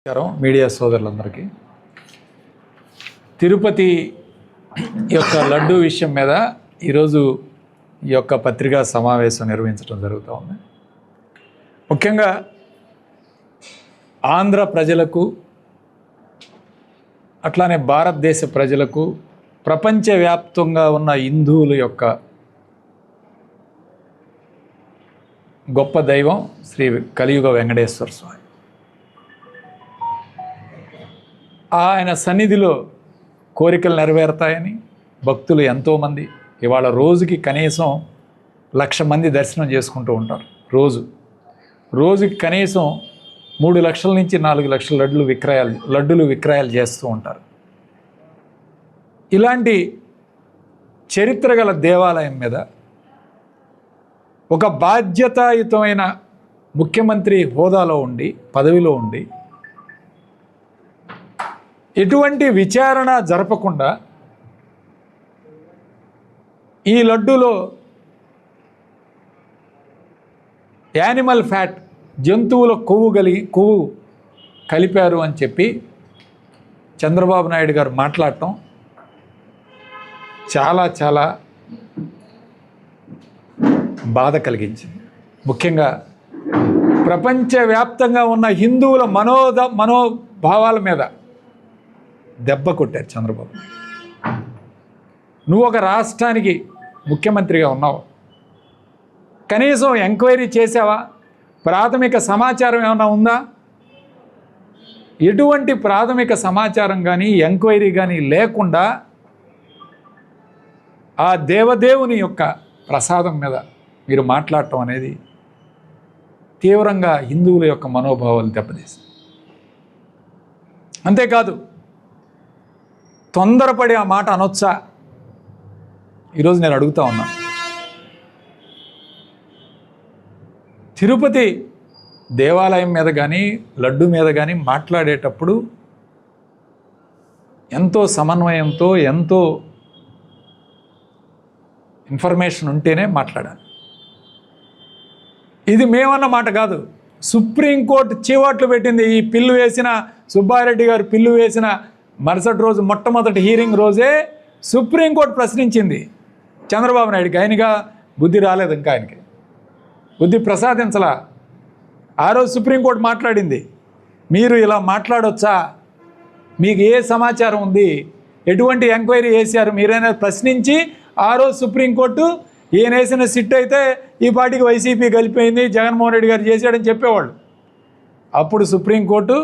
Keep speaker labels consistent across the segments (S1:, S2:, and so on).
S1: నమస్కారం మీడియా సోదరులందరికీ. తిరుపతి యొక్క లడ్డు విషయం మీద ఈరోజు ఈ యొక్క పత్రికా సమావేశం నిర్వహించడం జరుగుతూ ఉంది. ముఖ్యంగా ఆంధ్ర ప్రజలకు అట్లానే భారతదేశ ప్రజలకు ప్రపంచవ్యాప్తంగా ఉన్న హిందువుల యొక్క గొప్ప దైవం శ్రీ కలియుగ వెంకటేశ్వర స్వామి. ఆయన సన్నిధిలో కోరికలు నెరవేరుతాయని భక్తులు ఎంతోమంది ఇవాళ రోజుకి కనీసం 1,00,000 మంది దర్శనం చేసుకుంటూ ఉంటారు. రోజుకి కనీసం 3 లక్షల నుంచి 4 లక్షల లడ్డులు విక్రయాలు చేస్తూ ఉంటారు. ఇలాంటి చరిత్ర గల దేవాలయం మీద ఒక బాధ్యతాయుతమైన ముఖ్యమంత్రి హోదాలో ఉండి పదవిలో ఉండి ఎటువంటి విచారణ జరపకుండా ఈ లడ్డూలో యానిమల్ ఫ్యాట్ జంతువుల కొవ్వు కలిపారు అని చెప్పి చంద్రబాబు నాయుడు గారు మాట్లాడటం చాలా చాలా బాధ కలిగించింది. ముఖ్యంగా ప్రపంచవ్యాప్తంగా ఉన్న హిందువుల మనోభావాల మీద దెబ్బ కొట్టారు చంద్రబాబు. నువ్వు ఒక రాష్ట్రానికి ముఖ్యమంత్రిగా ఉన్నావు, కనీసం ఎంక్వైరీ చేసావా? ప్రాథమిక సమాచారం ఏమైనా ఉందా? ఎటువంటి ప్రాథమిక సమాచారం కానీ ఎంక్వైరీ కానీ లేకుండా ఆ దేవదేవుని యొక్క ప్రసాదం మీద మీరు మాట్లాడటం అనేది తీవ్రంగా హిందువుల యొక్క మనోభావాలు దెబ్బతీసింది. అంతేకాదు, తొందరపడి ఆ మాట అనొచ్చా? ఈరోజు నేను అడుగుతా ఉన్నా. తిరుపతి దేవాలయం మీద కానీ లడ్డు మీద కానీ మాట్లాడేటప్పుడు ఎంతో సమన్వయంతో ఎంతో ఇన్ఫర్మేషన్ ఉంటేనే మాట్లాడాలి. ఇది మేమన్న మాట కాదు. సుప్రీంకోర్టు చీవాట్లు పెట్టింది. ఈ పిల్లు వేసిన సుబ్బారెడ్డి గారు పిల్లు వేసిన మరుసటి రోజు మొట్టమొదటి హీరింగ్ రోజే సుప్రీంకోర్టు ప్రశ్నించింది చంద్రబాబు నాయుడికి. ఆయనగా బుద్ధి రాలేదు, ఇంకా ఆయనకి బుద్ధి ప్రసాదించలా. ఆ రోజు సుప్రీంకోర్టు మాట్లాడింది, మీరు ఇలా మాట్లాడొచ్చా? మీకు ఏ సమాచారం ఉంది? ఎటువంటి ఎంక్వైరీ చేశారు మీరైనా ప్రశ్నించి ఆ రోజు సుప్రీంకోర్టు ఈయన వేసిన సిట్ అయితే ఈ పార్టీకి వైసీపీ కలిపోయింది, జగన్మోహన్ రెడ్డి గారు చేశాడని చెప్పేవాళ్ళు. అప్పుడు సుప్రీంకోర్టు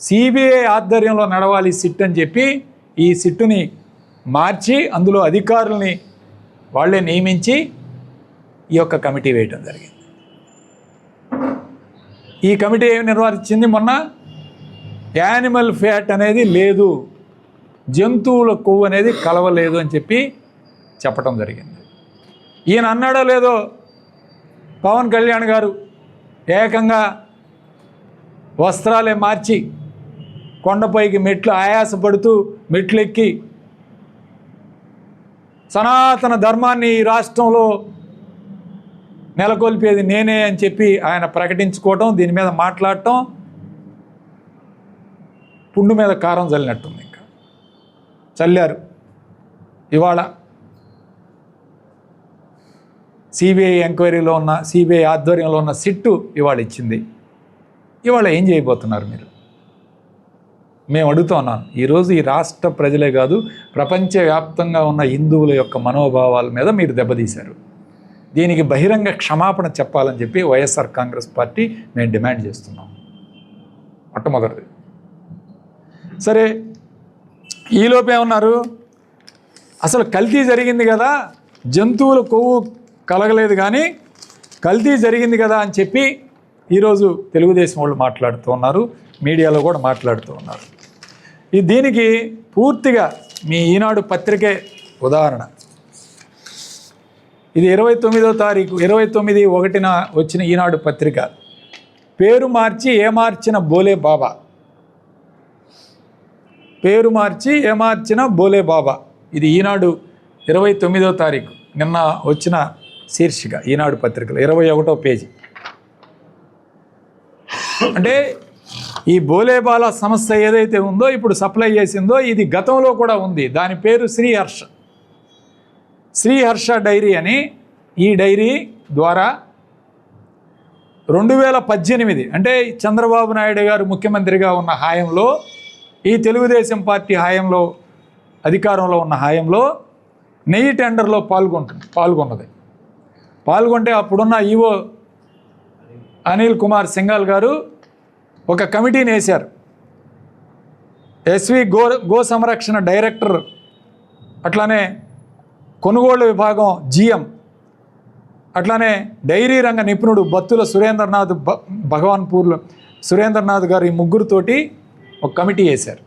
S1: సిబిఐ ఆధ్వర్యంలో నడవాలి సిట్ అని చెప్పి ఈ సిట్టుని మార్చి అందులో అధికారుల్ని వాళ్ళే నియమించి ఈ యొక్క కమిటీ వేయటం జరిగింది. ఈ కమిటీ ఏమి నిర్వహించింది? మొన్న యానిమల్ ఫ్యాట్ అనేది లేదు, జంతువుల కొవ్వు అనేది కలవలేదు అని చెప్పి చెప్పటం జరిగింది. ఈయన అన్నాడో లేదో, పవన్ కళ్యాణ్ గారు ఏకంగా వస్త్రాలే మార్చి కొండపైకి ఆయాసపడుతూ మెట్లెక్కి సనాతన ధర్మాన్ని ఈ రాష్ట్రంలో నెలకొల్పేది నేనే అని చెప్పి ఆయన ప్రకటించుకోవటం, దీని మీద మాట్లాడటం పుండు మీద కారం చల్లినట్టుంది. ఇంకా చల్లారు. ఇవాళ సిబిఐ ఎంక్వైరీలో ఉన్న సిబిఐ ఆధ్వర్యంలో ఉన్న సిట్టు ఇవాళ ఇచ్చింది. ఇవాళ ఏం చేయబోతున్నారు మీరు? మేము అడుగుతున్నాను. ఈరోజు ఈ రాష్ట్ర ప్రజలే కాదు, ప్రపంచవ్యాప్తంగా ఉన్న హిందువుల యొక్క మనోభావాల మీద మీరు దెబ్బతీశారు. దీనికి బహిరంగ క్షమాపణ చెప్పాలని చెప్పి వైఎస్ఆర్ కాంగ్రెస్ పార్టీ మేము డిమాండ్ చేస్తున్నాం. మొట్టమొదటిది. సరే, ఈలోపు ఏమన్నారు? అసలు కల్తీ జరిగింది కదా, జంతువుల కొవ్వు కలగలేదు కానీ కల్తీ జరిగింది కదా అని చెప్పి ఈరోజు తెలుగుదేశం వాళ్ళు మాట్లాడుతూ ఉన్నారు, మీడియాలో కూడా మాట్లాడుతూ ఉన్నారు. దీనికి పూర్తిగా మీ ఈనాడు పత్రికే ఉదాహరణ. ఇది 29వ తారీఖు 29/1 వచ్చిన ఈనాడు పత్రిక. పేరు మార్చి ఏమార్చిన బోలే బాబా. పేరు మార్చి ఏమార్చిన బోలే బాబా. ఇది ఈనాడు 29వ తారీఖు నిన్న వచ్చిన శీర్షిక ఈనాడు పత్రికలో 21వ పేజీ. అంటే ఈ బోలేబాల సంస్థ ఏదైతే ఉందో ఇప్పుడు సప్లై చేసిందో ఇది గతంలో కూడా ఉంది. దాని పేరు శ్రీహర్ష డైరీ అని. ఈ డైరీ ద్వారా 2018 అంటే చంద్రబాబు నాయుడు గారు ముఖ్యమంత్రిగా ఉన్న హాయంలో, ఈ తెలుగుదేశం పార్టీ హాయంలో, అధికారంలో ఉన్న హాయంలో నెయ్యి టెండర్లో పాల్గొంటే అప్పుడున్న ఈవో అనిల్ కుమార్ సింఘాల్ గారు ఒక కమిటీని వేశారు. ఎస్వి గో సంరక్షణ డైరెక్టర్, అట్లానే కొనుగోలు విభాగం GM, అట్లానే డైరీ రంగ నిపుణుడు బత్తుల సురేంద్రనాథ్, భగవాన్పూర్లో సురేంద్రనాథ్ గారు, ఈ ముగ్గురుతోటి ఒక కమిటీ వేశారు.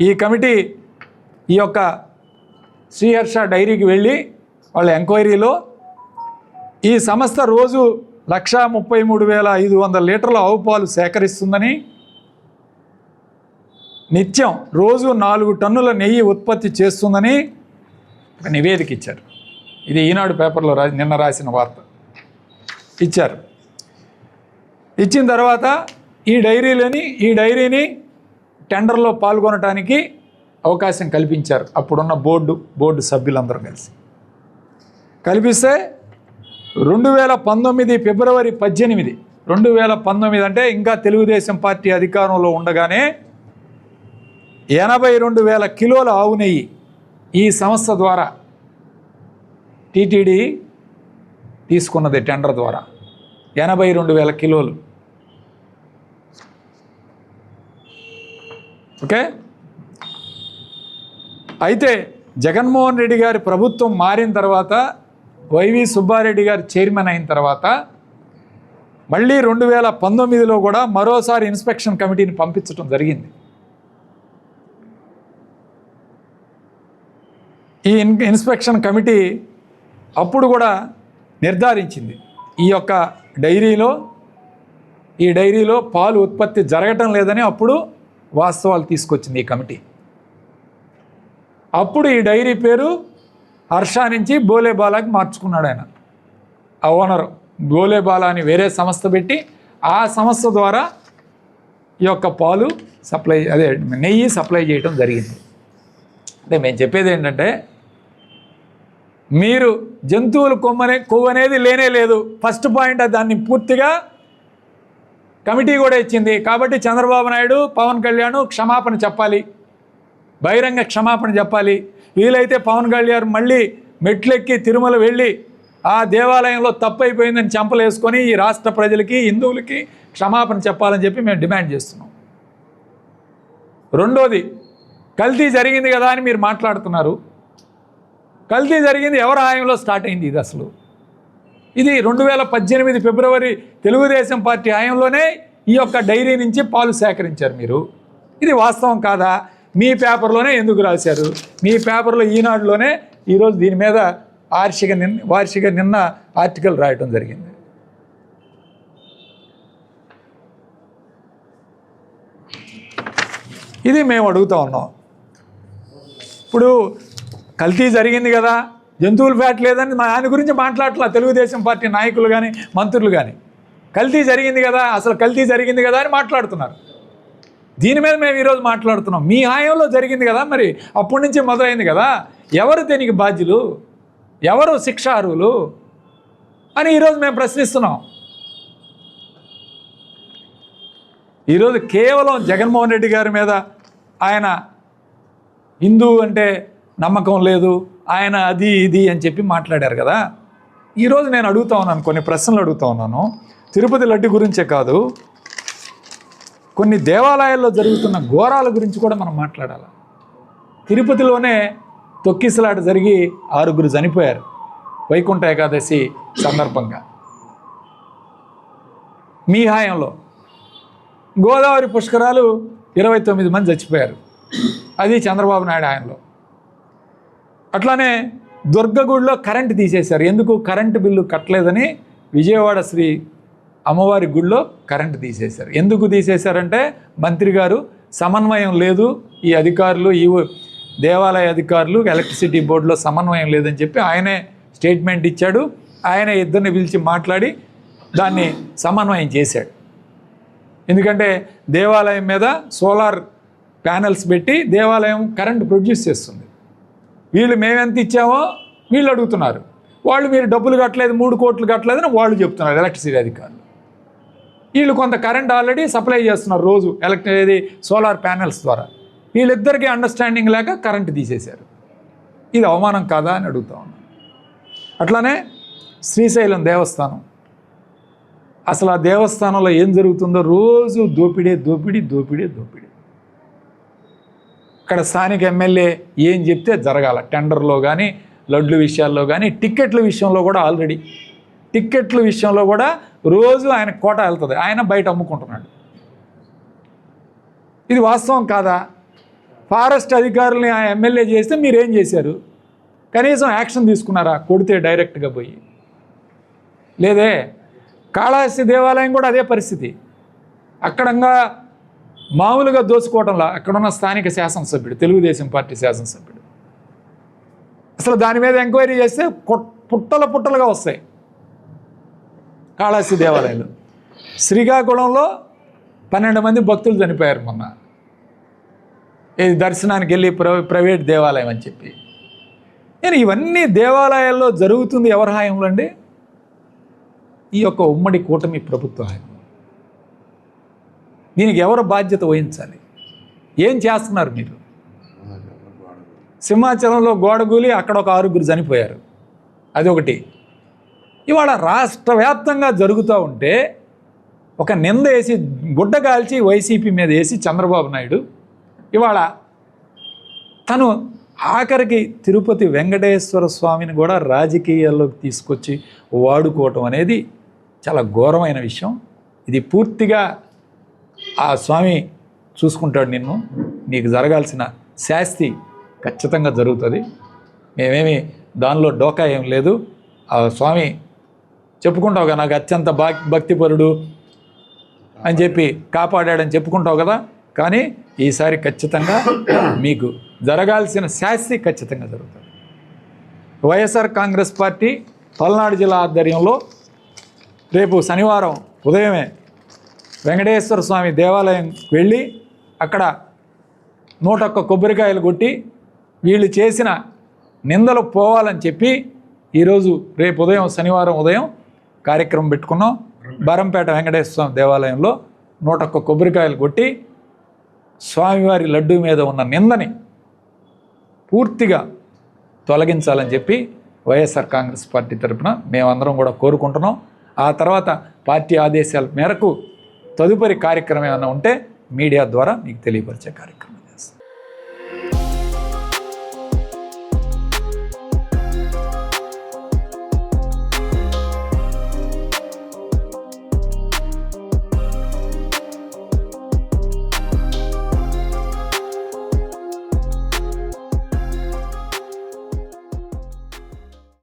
S1: ఈ కమిటీ ఈ యొక్క శ్రీహర్ష డైరీకి వెళ్ళి వాళ్ళ ఎంక్వైరీలో ఈ సంస్థ రోజు 133,500 లీటర్ల ఆవు పాలు సేకరిస్తుందని, నిత్యం రోజు 4 టన్నుల నెయ్యి ఉత్పత్తి చేస్తుందని ఒక నివేదిక ఇచ్చారు. ఇది ఈనాడు పేపర్లో నిన్న రాసిన వార్త ఇచ్చారు. ఇచ్చిన తర్వాత ఈ డైరీని టెండర్లో పాల్గొనడానికి అవకాశం కల్పించారు. అప్పుడున్న బోర్డు సభ్యులందరూ కల్పిస్తే 2019 ఫిబ్రవరి 18, 2019 అంటే ఇంకా తెలుగుదేశం పార్టీ అధికారంలో ఉండగానే 82,000 కిలోల ఆవు నెయ్యి ఈ సంస్థ ద్వారా టీటీడీ తీసుకున్నది. టెండర్ ద్వారా 82,000 కిలోలు. ఓకే. అయితే జగన్మోహన్ రెడ్డి గారి ప్రభుత్వం మారిన తర్వాత, వైవి సుబ్బారెడ్డి గారు చైర్మన్ అయిన తర్వాత, మళ్ళీ 2019లో కూడా మరోసారి ఇన్స్పెక్షన్ కమిటీని పంపించడం జరిగింది. ఈ ఇన్స్పెక్షన్ కమిటీ అప్పుడు కూడా నిర్ధారించింది ఈ యొక్క డైరీలో పాలు ఉత్పత్తి జరగటం లేదని అప్పుడు వాస్తవాలు తీసుకొచ్చింది ఈ కమిటీ. అప్పుడు ఈ డైరీ పేరు హర్ష నుంచి బోలేబాలాకి మార్చుకున్నాడు ఆయన. ఆ ఓనర్ బోలేబాలా అని వేరే సంస్థ పెట్టి ఆ సంస్థ ద్వారా ఈ యొక్క పాలు నెయ్యి సప్లై చేయడం జరిగింది. అంటే మేము చెప్పేది ఏంటంటే, మీరు జంతువులు కొవ్వు అనేది లేనే లేదు. ఫస్ట్ పాయింట్ దాన్ని పూర్తిగా కమిటీ కూడా ఇచ్చింది. కాబట్టి చంద్రబాబు నాయుడు, పవన్ కళ్యాణ్ క్షమాపణ చెప్పాలి, బహిరంగ క్షమాపణ చెప్పాలి. వీలైతే పవన్ కళ్యాణ్ మళ్ళీ మెట్లెక్కి తిరుమల వెళ్ళి ఆ దేవాలయంలో తప్పు అయిపోయిందని చంపలేసుకొని ఈ రాష్ట్ర ప్రజలకి, హిందువులకి క్షమాపణ చెప్పాలని చెప్పి మేము డిమాండ్ చేస్తున్నాం. రెండోది, కల్తీ జరిగింది కదా అని మీరు మాట్లాడుతున్నారు. కల్తీ జరిగింది ఎవరి హాయంలో స్టార్ట్ అయింది? ఇది అసలు ఇది 2018 ఫిబ్రవరి తెలుగుదేశం పార్టీ హాయంలోనే ఈ యొక్క డైరీ నుంచి పాలు సేకరించారు మీరు. ఇది వాస్తవం కాదా? మీ పేపర్లోనే ఎందుకు రాశారు? మీ పేపర్లో ఈనాడులోనే ఈరోజు దీని మీద వార్షిక నిన్న ఆర్టికల్ రాయటం జరిగింది. ఇది మేము అడుగుతూ ఉన్నాం. ఇప్పుడు కల్తీ జరిగింది కదా, జంతువుల ఫ్యాట్ లేదని దాని గురించి మాట్లాడట్లా తెలుగుదేశం పార్టీ నాయకులు కానీ మంత్రులు కానీ. కల్తీ జరిగింది కదా, అసలు కల్తీ జరిగింది కదా అని మాట్లాడుతున్నారు. దీని మీద మేము ఈరోజు మాట్లాడుతున్నాం. మీ హాయంలో జరిగింది కదా, మరి అప్పటి నుంచి మొదలైంది కదా, ఎవరు దీనికి బాధ్యులు, ఎవరు శిక్షార్హులు అని ఈరోజు మేము ప్రశ్నిస్తున్నాం. ఈరోజు కేవలం జగన్మోహన్ రెడ్డి గారి మీద ఆయన హిందూ అంటే నమ్మకం లేదు, ఆయన అది ఇది అని చెప్పి మాట్లాడారు కదా. ఈరోజు నేను అడుగుతా ఉన్నాను, కొన్ని ప్రశ్నలు అడుగుతా ఉన్నాను. తిరుపతి లడ్డు గురించే కాదు, కొన్ని దేవాలయాల్లో జరుగుతున్న ఘోరాల గురించి కూడా మనం మాట్లాడాలి. తిరుపతిలోనే తొక్కిసలాట జరిగి 6 చనిపోయారు వైకుంఠ ఏకాదశి సందర్భంగా. మీ హాయంలో గోదావరి పుష్కరాలు 29 మంది చచ్చిపోయారు, అది చంద్రబాబు నాయుడు హాయంలో. అట్లానే దుర్గగుడిలో కరెంటు తీసేశారు. ఎందుకు? కరెంటు బిల్లు కట్టలేదని విజయవాడ శ్రీ అమ్మవారి గుడిలో కరెంటు తీసేశారు. ఎందుకు తీసేశారంటే మంత్రి గారు సమన్వయం లేదు, ఈ అధికారులు, ఈ దేవాలయ అధికారులు, ఎలక్ట్రిసిటీ బోర్డులో సమన్వయం లేదని చెప్పి ఆయనే స్టేట్మెంట్ ఇచ్చాడు. ఆయనే ఇద్దరిని పిలిచి మాట్లాడి దాన్ని సమన్వయం చేశాడు. ఎందుకంటే దేవాలయం మీద సోలార్ ప్యానెల్స్ పెట్టి దేవాలయం కరెంట్ ప్రొడ్యూస్ చేస్తుంది. వీళ్ళు మేమెంత ఇచ్చామో వీళ్ళు అడుగుతున్నారు, వాళ్ళు మీరు డబ్బులు కట్టలేదు 3 కోట్లు కట్టలేదని వాళ్ళు చెప్తున్నారు ఎలక్ట్రిసిటీ అధికారులు. వీళ్ళు కొంత కరెంట్ ఆల్రెడీ సప్లై చేస్తున్నారు రోజు సోలార్ ప్యానెల్స్ ద్వారా. వీళ్ళిద్దరికీ అండర్స్టాండింగ్ లేక కరెంటు తీసేశారు. ఇది అవమానం కాదా అని అడుగుతా ఉన్నాను. అట్లానే శ్రీశైలం దేవస్థానం, అసలు ఆ దేవస్థానంలో ఏం జరుగుతుందో రోజు దోపిడే. ఇక్కడ స్థానిక ఎమ్మెల్యే ఏం చెప్తే జరగాల. టెండర్లో కానీ, లడ్లు విషయాల్లో కానీ, టిక్కెట్ల విషయంలో కూడా ఆల్రెడీ టిక్కెట్ల విషయంలో కూడా రోజు ఆయన కోట వెళ్తుంది, ఆయన బయట అమ్ముకుంటున్నాడు. ఇది వాస్తవం కాదా? ఫారెస్ట్ అధికారుల్ని ఆ ఎమ్మెల్యే చేస్తే మీరేం చేశారు? కనీసం యాక్షన్ తీసుకున్నారా? కొడితే డైరెక్ట్గా పోయి లేదే. కాళహస్తి దేవాలయం కూడా అదే పరిస్థితి. అక్కడంగా మామూలుగా దోచుకోవడంలా అక్కడున్న స్థానిక శాసనసభ్యుడు, తెలుగుదేశం పార్టీ శాసనసభ్యుడు, అసలు దాని మీద ఎంక్వైరీ చేస్తే పుట్టలుగా వస్తాయి. కాళహస్తి దేవాలయంలో శ్రీకాకుళంలో 12 మంది భక్తులు చనిపోయారు మొన్న, ఇది దర్శనానికి వెళ్ళి ప్రైవేట్ దేవాలయం అని చెప్పి. నేను ఇవన్నీ దేవాలయాల్లో జరుగుతుంది ఎవరి హాయంలో అండి? ఈ యొక్క ఉమ్మడి కూటమి ప్రభుత్వ హాయం. దీనికి ఎవరు బాధ్యత వహించాలి? ఏం చేస్తున్నారు మీరు? సింహాచలంలో గోడగూలి అక్కడ ఒక 6గురు చనిపోయారు, అదొకటి. ఇవాళ రాష్ట్ర వ్యాప్తంగా జరుగుతూ ఉంటే ఒక నింద వేసి గుడ్డ కాల్చి వైసీపీ మీద వేసి చంద్రబాబు నాయుడు ఇవాళ తను ఆఖరికి తిరుపతి వెంకటేశ్వర స్వామిని కూడా రాజకీయాల్లోకి తీసుకొచ్చి వాడుకోవటం అనేది చాలా ఘోరమైన విషయం. ఇది పూర్తిగా ఆ స్వామి చూసుకుంటాడు నిన్ను, నీకు జరగాల్సిన శాస్తి ఖచ్చితంగా జరుగుతుంది. మేమేమి దానిలో డోకా ఏం లేదు. ఆ స్వామి చెప్పుకుంటావు కదా, నాకు అత్యంత భక్తిపరుడు అని చెప్పి కాపాడాడని చెప్పుకుంటావు కదా, కానీ ఈసారి ఖచ్చితంగా మీకు జరగాల్సిన శాస్తి ఖచ్చితంగా జరుగుతుంది. వైఎస్ఆర్ కాంగ్రెస్ పార్టీ పల్నాడు జిల్లా ఆధ్వర్యంలో రేపు శనివారం ఉదయమే వెంకటేశ్వర స్వామి దేవాలయం వెళ్ళి అక్కడ 101 కొబ్బరికాయలు కొట్టి వీళ్ళు చేసిన నిందలు పోవాలని చెప్పి ఈరోజు రేపు ఉదయం శనివారం ఉదయం కార్యక్రమం పెట్టుకున్నాం. బరంపేట వెంకటేశ్వర స్వామి దేవాలయంలో 101 కొబ్బరికాయలు కొట్టి స్వామివారి లడ్డు మీద ఉన్న నిందని పూర్తిగా తొలగించాలని చెప్పి వైఎస్ఆర్ కాంగ్రెస్ పార్టీ తరఫున మేమందరం కూడా కోరుకుంటున్నాం. ఆ తర్వాత పార్టీ ఆదేశాల మేరకు తదుపరి కార్యక్రమం ఏమైనా ఉంటే మీడియా ద్వారా మీకు తెలియపరిచే కార్యక్రమం.